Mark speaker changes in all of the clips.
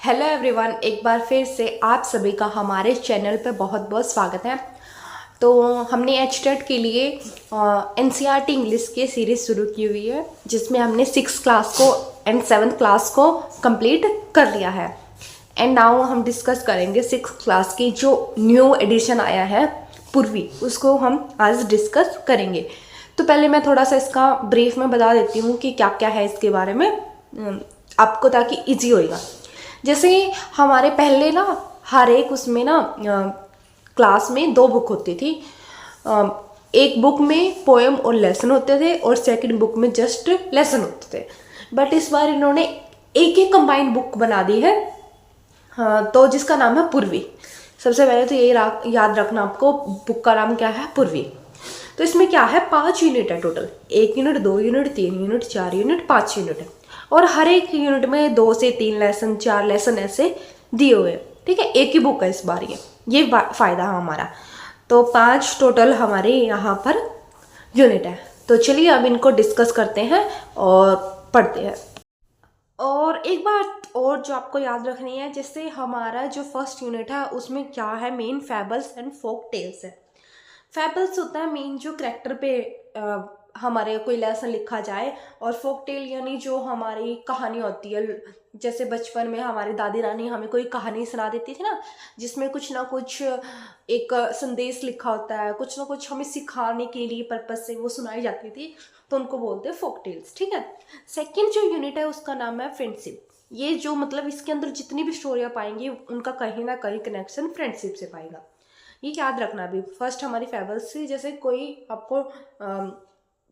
Speaker 1: Hello everyone, एक बार फिर से आप सभी का हमारे चैनल पर बहुत बहुत स्वागत है। तो हमने एचटेट के लिए एनसीईआरटी इंग्लिश की सीरीज़ शुरू की हुई है, जिसमें हमने 6th क्लास को एंड 7th क्लास को कंप्लीट कर लिया है। एंड नाउ हम डिस्कस करेंगे 6th क्लास की जो न्यू एडिशन आया है पूर्वी, उसको हम आज डिस्कस करेंगे। तो पहले मैं थोड़ा सा इसका ब्रीफ में बता देती हूँ कि क्या क्या है इसके बारे में आपको, ताकि इजी होएगा। जैसे हमारे पहले ना हर एक उसमें ना क्लास में 2 बुक होती थी। एक बुक में पोएम और लेसन होते थे और सेकंड बुक में जस्ट लेसन होते थे। बट इस बार इन्होंने एक कंबाइंड बुक बना दी है, तो जिसका नाम है पूर्वी। सबसे पहले तो यही याद रखना आपको, बुक का नाम क्या है, पूर्वी। तो इसमें क्या है, 5 यूनिट है total. 1 unit, 2 unit, 3 unit, 4 unit, 5 unit है। और हर एक यूनिट में 2 से 3 लेसन, 4 लेसन ऐसे दिए हुए हैं। ठीक है, एक ही बुक है इस बार। ये फ़ायदा है हमारा। तो 5 टोटल हमारे यहाँ पर यूनिट है। तो चलिए अब इनको डिस्कस करते हैं और पढ़ते हैं। और एक बात और जो आपको याद रखनी है, जैसे हमारा जो फर्स्ट यूनिट है उसमें क्या है, मेन फैबल्स एंड फोक टेल्स है। फैबल्स होता है मेन जो करेक्टर पे हमारे कोई लेसन लिखा जाए, और फोक टेल यानी जो हमारी कहानी होती है। जैसे बचपन में हमारी दादी नानी हमें कोई कहानी सुना देती थी ना, जिसमें कुछ ना कुछ एक संदेश लिखा होता है, कुछ ना कुछ हमें सिखाने के लिए पर्पज से वो सुनाई जाती थी, तो उनको बोलते हैं फोक टेल्स। ठीक है। सेकेंड जो यूनिट है उसका नाम है फ्रेंडशिप। ये जो मतलब इसके अंदर जितनी भी स्टोरियाँ पाएंगे उनका कहीं ना कहीं कनेक्शन फ्रेंडशिप से पाएगा। ये याद रखना। भी फर्स्ट हमारी फैबल्स से, जैसे कोई आपको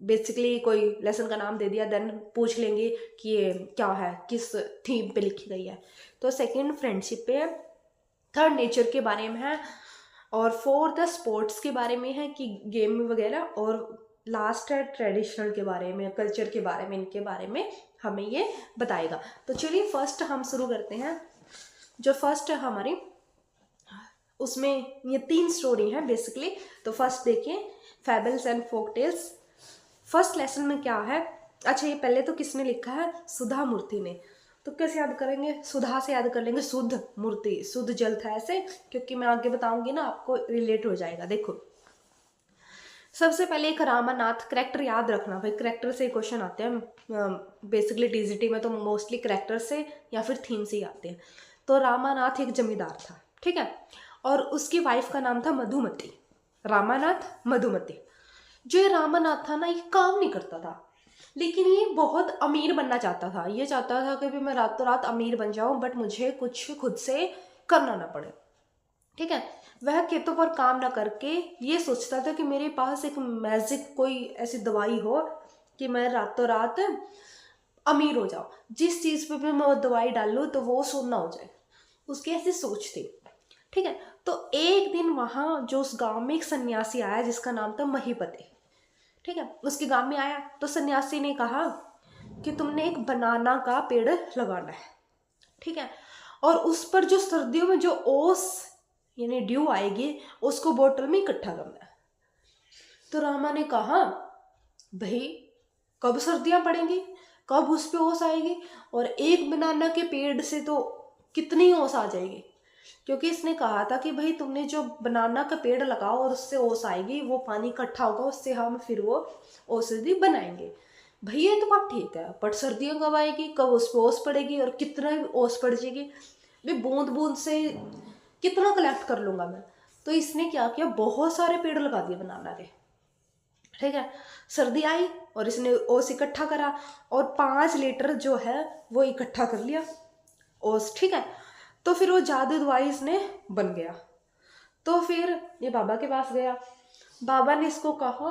Speaker 1: बेसिकली कोई लेसन का नाम दे दिया, देन पूछ लेंगे कि ये क्या है, किस थीम पे लिखी गई है। तो सेकंड फ्रेंडशिप पे है। थर्ड नेचर के बारे में है। और फोर्थ स्पोर्ट्स के बारे में है कि गेम वगैरह। और लास्ट है ट्रेडिशनल के बारे में, कल्चर के बारे में, इनके बारे में हमें ये बताएगा। तो चलिए फर्स्ट हम शुरू करते हैं। जो फर्स्ट है हमारी, उसमें ये 3 स्टोरी हैं बेसिकली। तो फर्स्ट देखिए, fables and folk tales. First lesson में क्या है, अच्छा ये पहले तो किसने लिखा है, सुधा मूर्ति ने। तो कैसे याद करेंगे, सुधा से याद कर लेंगे, शुद्ध मूर्ति, शुद्ध जल था ऐसे, क्योंकि मैं आगे बताऊंगी ना आपको रिलेट हो जाएगा। देखो सबसे पहले एक रामानाथ करेक्टर याद रखना भाई, करेक्टर से क्वेश्चन आते हैं बेसिकली। टीजीटी में तो मोस्टली करेक्टर से या फिर थीम से ही आते हैं। तो रामानाथ एक जमींदार था, ठीक है, और उसकी वाइफ का नाम था मधुमती। रामानाथ, मधुमती। जो ये रामानाथ था ना, ये काम नहीं करता था, लेकिन ये बहुत अमीर बनना चाहता था। ये चाहता था कि भी मैं रातों रात अमीर बन जाऊं, बट मुझे कुछ खुद से करना ना पड़े। ठीक है। वह खेतों पर काम ना करके ये सोचता था कि मेरे पास एक मैजिक कोई ऐसी दवाई हो कि मैं रातों रात अमीर हो जाऊं। जिस चीज पे भी मैं वो दवाई डालूं तो वो सोना हो जाए। उसकी ऐसी सोच थी। ठीक है। तो एक दिन वहां जो उस गांव में एक सन्यासी आया जिसका नाम था महीपति। ठीक है। उसके गांव में आया तो सन्यासी ने कहा कि तुमने एक बनाना का पेड़ लगाना है। ठीक है। और उस पर जो सर्दियों में जो ओस यानी ड्यू आएगी, उसको बोतल में इकट्ठा करना है। तो रामा ने कहा, भाई कब सर्दियां पड़ेंगी, कब उस पे ओस आएगी, और एक बनाना के पेड़ से तो कितनी ओस आ जाएगी। क्योंकि इसने कहा था कि भाई तुमने जो बनाना का पेड़ लगाओ और उससे ओस आएगी, वो पानी इकट्ठा होगा, उससे हम फिर वो औषधि बनाएंगे। भैया ये तो बात ठीक है, बट सर्दियां कब आएगी, कब उस पर ओस पड़ेगी, और कितना ओस पड़ जाएगी, भाई बूंद बूंद से कितना कलेक्ट कर लूंगा मैं। तो इसने क्या किया, बहुत सारे पेड़ लगा दिए बनाना के। ठीक है। सर्दी आई और इसने ओस इकट्ठा करा, और 5 लीटर जो है वो इकट्ठा कर लिया ओस। ठीक है। तो फिर वो जादू दवाई इसने बन गया। तो फिर ये बाबा के पास गया। बाबा ने इसको कहा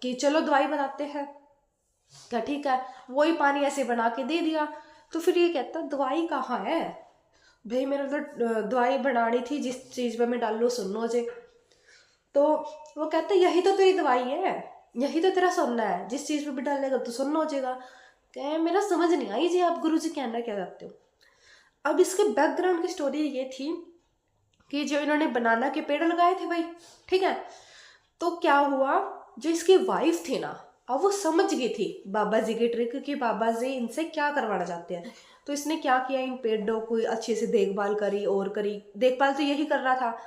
Speaker 1: कि चलो दवाई बनाते हैं। क्या ठीक है, वही पानी ऐसे बना के दे दिया। तो फिर ये कहता, दवाई कहाँ है भाई, मेरे तो दवाई बनानी थी, जिस चीज पे मैं डाल लो सुन हो जाए। तो वो कहता, यही तो तेरी दवाई है, यही तो तेरा सुनना है, जिस चीज पे भी डालेगा तो सुनना हो जाएगा। कहे मेरा समझ नहीं आई जी, आप गुरु जी कहना क्या चाहते हो। अब इसके बैकग्राउंड की स्टोरी ये थी कि जो इन्होंने बनाना के पेड़ लगाए थे भाई, ठीक है, तो क्या हुआ, जो इसकी वाइफ थी ना, अब वो समझ गई थी बाबा जी की ट्रिक कि बाबा जी इनसे क्या करवाना चाहते हैं। तो इसने क्या किया, इन पेड़ों को अच्छे से देखभाल करी और करी। देखभाल तो यही कर रहा था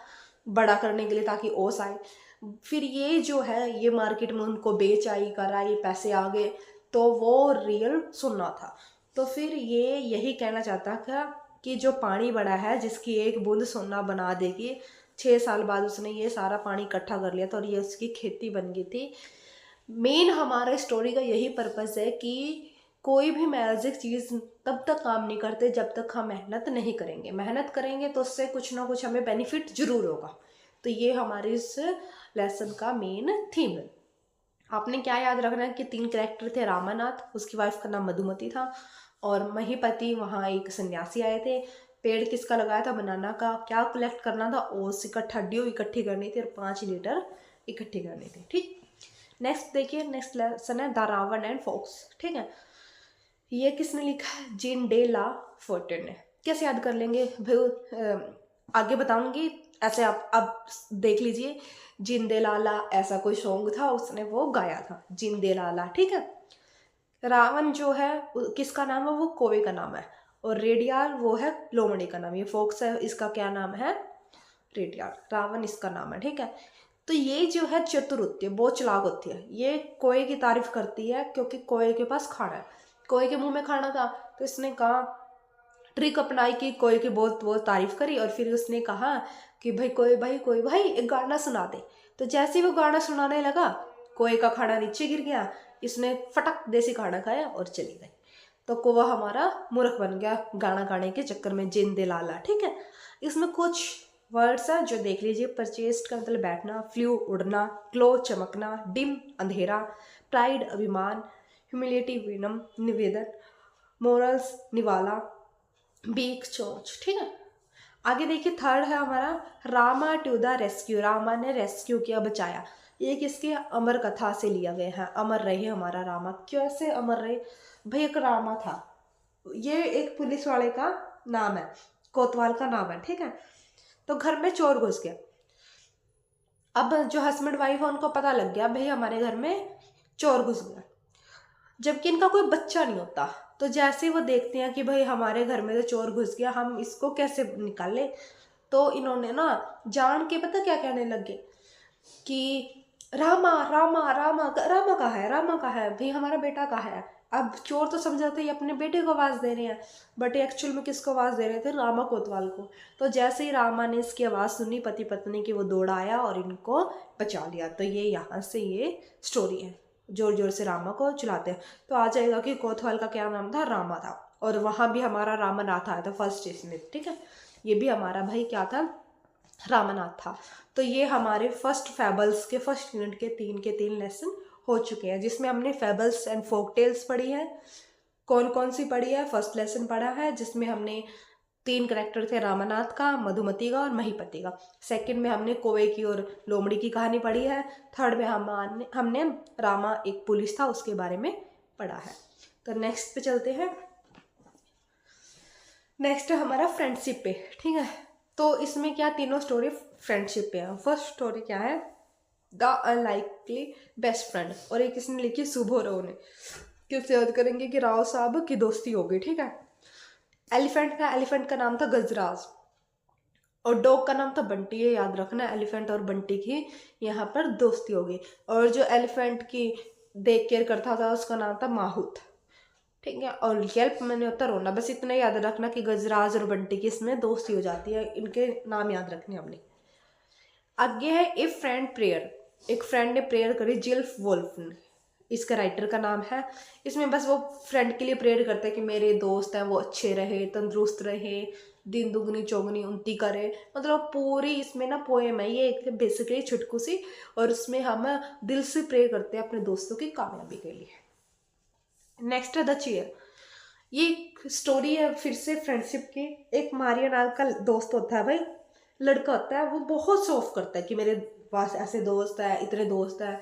Speaker 1: बड़ा करने के लिए ताकि ओस आए। फिर ये जो है ये मार्केट में उनको बेच आई कर आई, पैसे आ गए, तो वो रियल सुनना था। तो फिर ये यही कहना चाहता था कि जो पानी बड़ा है जिसकी एक बूंद सोना बना देगी। 6 साल बाद उसने ये सारा पानी इकट्ठा कर लिया था और ये उसकी खेती बन गई थी। मेन हमारे स्टोरी का यही पर्पस है कि कोई भी मैजिक चीज़ तब तक काम नहीं करते जब तक हम मेहनत नहीं करेंगे। मेहनत करेंगे तो उससे कुछ ना कुछ हमें बेनिफिट जरूर होगा। तो ये हमारे इस लेसन का मेन थीम है। आपने क्या याद रखना है कि 3 कैरेक्टर थे, रामानाथ, उसकी वाइफ का नाम मधुमती था, और महीपति वहाँ एक सन्यासी आए थे। पेड़ किसका लगाया था, बनाना का। क्या कलेक्ट करना था, ओस इकट्ठी करनी थी और 5 लीटर इकट्ठी करनी थी। ठीक, नेक्स्ट देखिए, नेक्स्ट लेसन है द रावण एंड फॉक्स। ठीक है, ये किसने लिखा है, जीन डे ला फोर्टे ने। कैसे याद कर लेंगे भाई, आगे बताऊंगी। ऐसे आप अब देख लीजिए, जिंदे लाला ऐसा कोई सॉन्ग था, उसने वो गाया था, जिंदे लाला। ठीक है, रावण जो है किसका नाम है, वो कोवे का नाम है, और रेडियाल वो है लोमड़ी का नाम। ये फोक्स है, इसका क्या नाम है, रेडियाल। रावण इसका नाम है। ठीक है, तो ये जो है चतुर होती है, बहुत चालाक होती है। ये कोए की तारीफ करती है क्योंकि कोए के पास खाना है, कोए के मुंह में खाना था, तो इसने कहा, ट्रिक अपनाई कि कोई की बहुत बहुत तारीफ करी, और फिर उसने कहा कि भाई कोई भाई एक गाना सुना दे। तो जैसे ही वो गाना सुनाने लगा, कोई का खाना नीचे गिर गया, इसने फटक देसी खाना खाया और चली गई। तो कौवा हमारा मूर्ख बन गया गाना गाने के चक्कर में, जिंदे लाला। ठीक है, इसमें कुछ वर्ड्स हैं जो देख लीजिए। परचेस्ड का मतलब बैठना, फ्लू उड़ना, क्लो चमकना, डिम अंधेरा, प्राइड अभिमान, ह्यूमिलिटी विनम निवेदन, मोरल्स निवाला, बीक चोच। ठीक है, आगे देखिए थर्ड है हमारा Rama to the rescue. Rama ने रेस्क्यू किया, बचाया। ये किसके अमर कथा से लिया गया है, अमर रहे हमारा रामा। कैसे अमर रहे भाई, एक रामा था, ये एक पुलिस वाले का नाम है, कोतवाल का नाम है। ठीक है, तो घर में चोर घुस गया। अब जो हस्बैंड वाइफ है उनको पता लग गया भाई हमारे घर में चोर घुस गया, जबकि इनका कोई बच्चा नहीं होता। तो जैसे ही वो देखते हैं कि भाई हमारे घर में तो चोर घुस गया, हम इसको कैसे निकाले, तो इन्होंने ना जान के पता क्या कहने लगे कि रामा रामा रामा रामा कहाँ है, रामा कहाँ है, भाई हमारा बेटा कहाँ है। अब चोर तो समझाते ही अपने बेटे को आवाज़ दे रहे हैं, बट एक्चुअल में किसको आवाज़ दे रहे थे, रामा कोतवाल को। तो जैसे ही रामा ने इसकी आवाज़ सुनी पति पत्नी की, वो दौड़ आया और इनको बचा लिया। तो ये यहाँ से ये स्टोरी है, जोर जोर से रामा को चलाते हैं। तो आ जाएगा कि कोतवाल का क्या नाम था, रामा था, और वहाँ भी हमारा रामानाथ आया था फर्स्ट इसमें। ठीक है, ये भी हमारा भाई क्या था, रामानाथ था। तो ये हमारे फर्स्ट फैबल्स के फर्स्ट यूनिट के तीन लेसन हो चुके हैं, जिसमें हमने फैबल्स एंड फोक टेल्स पढ़ी है। कौन कौन सी पढ़ी है, फर्स्ट लेसन पढ़ा है जिसमें हमने 3 करेक्टर थे, रामानाथ का, मधुमती का और महीपति का। सेकंड में हमने कोवे की और लोमड़ी की कहानी पढ़ी है। थर्ड में हमने रामा एक पुलिस था उसके बारे में पढ़ा है। तो नेक्स्ट पे चलते हैं। नेक्स्ट है हमारा फ्रेंडशिप पे। ठीक है, तो इसमें क्या तीनों स्टोरी फ्रेंडशिप पे है। फर्स्ट स्टोरी क्या है, द अनलाइकली बेस्ट फ्रेंड, और एक इसने लिखी सुबह राव ने। किससे याद करेंगे कि राव साहब की दोस्ती हो गई। ठीक है, एलिफेंट का नाम था गजराज, और डॉग का नाम था बंटी। ये याद रखना, एलिफेंट और बंटी की यहाँ पर दोस्ती हो गई। और जो एलिफेंट की देख केयर करता था उसका नाम था माहूत। ठीक है, और हेल्प मैंने होता रोना। बस इतना याद रखना कि गजराज और बंटी की इसमें दोस्ती हो जाती है, इनके नाम याद रखने हमने। आगे है ए फ्रेंड प्रेयर, एक फ्रेंड ने प्रेयर करी, जिल्फ वोल्फ ने, इसका राइटर का नाम है। इसमें बस वो फ्रेंड के लिए प्रेयर करते हैं कि मेरे दोस्त हैं वो अच्छे रहे, तंदुरुस्त रहे, दिन दुगनी चौगनी उन्नति करे। मतलब पूरी इसमें ना पोएम है ये, एक बेसिकली छुटकू सी, और उसमें हम दिल से प्रे करते हैं अपने दोस्तों की कामयाबी के लिए। नेक्स्ट है द चेयर, ये स्टोरी है फिर से फ्रेंडशिप की। एक मारिया नाम का दोस्त होता है भाई, लड़का होता है, वो बहुत सॉफ्ट करता है कि मेरे पास ऐसे दोस्त है, इतने दोस्त है,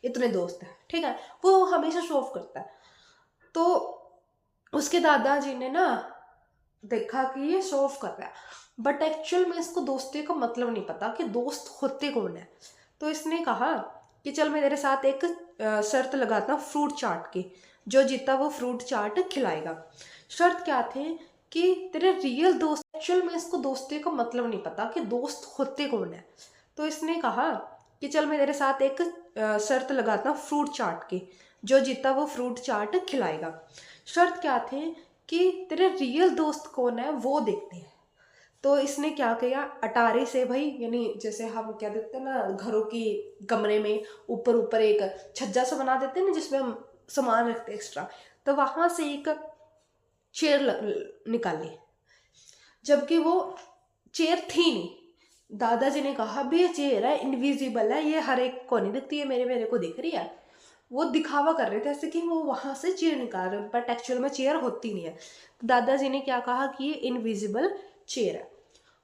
Speaker 1: इतने दोस्त है। ठीक है, वो हमेशा शो ऑफ करता है। तो उसके दादाजी ने ना देखा कि ये शो ऑफ कर रहा है, बट एक्चुअल में इसको दोस्ती का मतलब नहीं पता कि दोस्त होते कौन है। तो इसने कहा कि चल मैं तेरे साथ एक शर्त लगाता हूँ फ्रूट चाट की, जो जीता वो फ्रूट चाट खिलाएगा। शर्त क्या थी कि तेरे रियल दोस्त, एक्चुअल में इसको दोस्ती का मतलब नहीं पता कि दोस्त होते कौन है। तो इसने कहा कि चल मैं तेरे साथ एक शर्त लगाता हूँ फ्रूट चाट की, जो जीता वो फ्रूट चाट खिलाएगा। शर्त क्या थी कि तेरे रियल दोस्त कौन है वो देखते हैं। तो इसने क्या किया, अटारी से भाई, यानी जैसे हम क्या देते हैं ना घरों की कमरे में ऊपर ऊपर एक छज्जा सा बना देते हैं ना जिसमें हम सामान रखते हैं एक्स्ट्रा, तो वहां से एक चेयर निकाली, जबकि वो चेयर थी नहीं। दादाजी ने कहा भी ये चेयर है, इनविजिबल है, ये हर एक को नहीं दिखती है, मेरे मेरे को दिख रही है। वो दिखावा कर रहे थे ऐसे कि वो वहां से चेयर निकाल रहे, बट एक्चुअल में चेयर होती नहीं है। तो दादाजी ने क्या कहा कि ये इनविजिबल चेयर है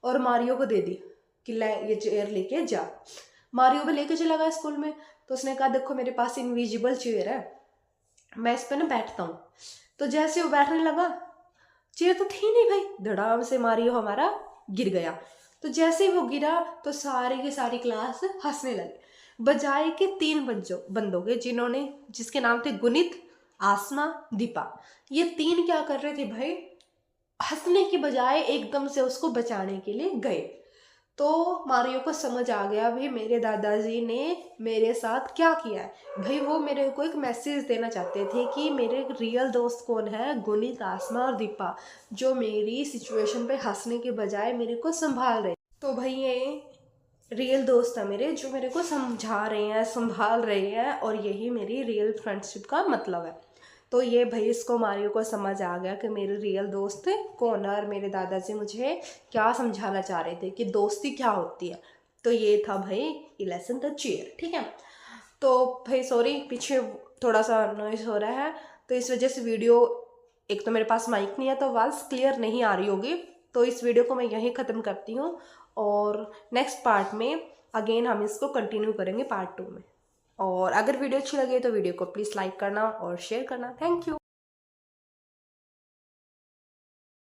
Speaker 1: और मारियो को दे दी कि ले ये चेयर लेके जा। मारियो भी लेके चला गया स्कूल में। तो उसने कहा देखो मेरे पास इनविजिबल चेयर है, मैं इस पे ना बैठता हूँ। तो जैसे वो बैठने लगा, चेयर तो थी नहीं भाई, धड़ाम से मारियो हमारा गिर गया। तो जैसे ही वो गिरा तो सारी की सारी क्लास हंसने लगे, बजाय के 3 बंदों के, जिसके नाम थे गुनित, आसमा, दीपा। ये 3 क्या कर रहे थे भाई, हंसने की बजाय एकदम से उसको बचाने के लिए गए। तो मारियो को समझ आ गया भाई मेरे दादाजी ने मेरे साथ क्या किया है। भाई वो मेरे को एक मैसेज देना चाहते थे कि मेरे रियल दोस्त कौन है, गुनीत, आसमा और दीपा, जो मेरी सिचुएशन पे हंसने के बजाय मेरे को संभाल रहे। तो भाई ये रियल दोस्त है मेरे, जो मेरे को समझा रहे हैं, संभाल रहे हैं, और यही मेरी रियल फ्रेंडशिप का मतलब है। तो ये भाई इसको मारियो को समझ आ गया कि मेरे रियल दोस्त कौन है और मेरे दादाजी मुझे क्या समझाना चाह रहे थे कि दोस्ती क्या होती है। तो ये था भाई ये लेसन द चेयर, ठीक है। तो भाई सॉरी, पीछे थोड़ा सा नॉइज हो रहा है, तो इस वजह से वीडियो, एक तो मेरे पास माइक नहीं है तो आवाज़ क्लियर नहीं आ रही होगी। तो इस वीडियो को मैं यहीं ख़त्म करती हूँ, और नेक्स्ट पार्ट में अगेन हम इसको कंटिन्यू करेंगे पार्ट 2 में। और अगर वीडियो अच्छी लगे तो वीडियो को प्लीज़ लाइक करना और शेयर करना। Thank you.